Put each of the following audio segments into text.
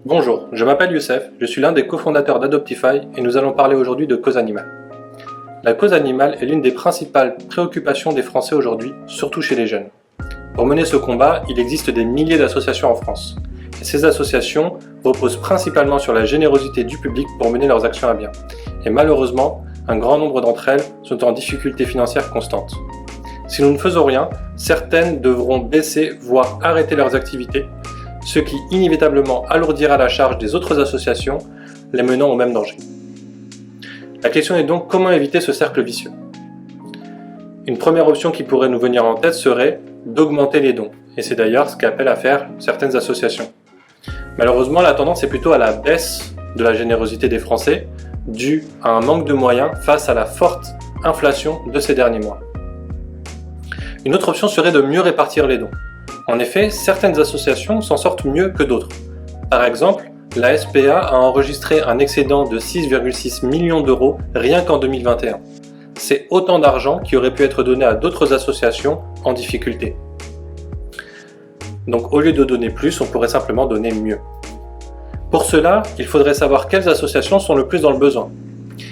Bonjour, je m'appelle Youssef, je suis l'un des cofondateurs d'Adoptify et nous allons parler aujourd'hui de cause animale. La cause animale est l'une des principales préoccupations des Français aujourd'hui, surtout chez les jeunes. Pour mener ce combat, il existe des milliers d'associations en France. Et ces associations reposent principalement sur la générosité du public pour mener leurs actions à bien. Et malheureusement, un grand nombre d'entre elles sont en difficulté financière constante. Si nous ne faisons rien, certaines devront baisser, voire arrêter leurs activités, ce qui inévitablement alourdira la charge des autres associations, les menant au même danger. La question est donc comment éviter ce cercle vicieux. Une première option qui pourrait nous venir en tête serait d'augmenter les dons, et c'est d'ailleurs ce qu'appellent à faire certaines associations. Malheureusement, la tendance est plutôt à la baisse de la générosité des Français, due à un manque de moyens face à la forte inflation de ces derniers mois. Une autre option serait de mieux répartir les dons. En effet, certaines associations s'en sortent mieux que d'autres. Par exemple, la SPA a enregistré un excédent de 6,6 millions d'euros rien qu'en 2021. C'est autant d'argent qui aurait pu être donné à d'autres associations en difficulté. Donc au lieu de donner plus, on pourrait simplement donner mieux. Pour cela, il faudrait savoir quelles associations sont le plus dans le besoin.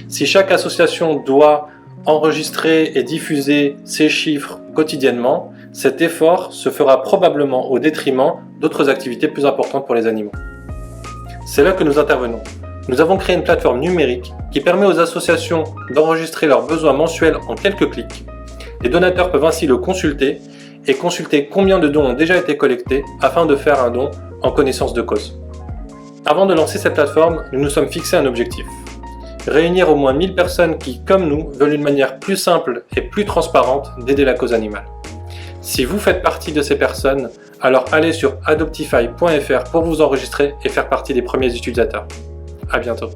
Si chaque association doit enregistrer et diffuser ces chiffres quotidiennement, cet effort se fera probablement au détriment d'autres activités plus importantes pour les animaux. C'est là que nous intervenons. Nous avons créé une plateforme numérique qui permet aux associations d'enregistrer leurs besoins mensuels en quelques clics. Les donateurs peuvent ainsi le consulter et consulter combien de dons ont déjà été collectés afin de faire un don en connaissance de cause. Avant de lancer cette plateforme, nous nous sommes fixé un objectif. Réunir au moins 1000 personnes qui, comme nous, veulent une manière plus simple et plus transparente d'aider la cause animale. Si vous faites partie de ces personnes, alors allez sur adoptify.fr pour vous enregistrer et faire partie des premiers utilisateurs. À bientôt.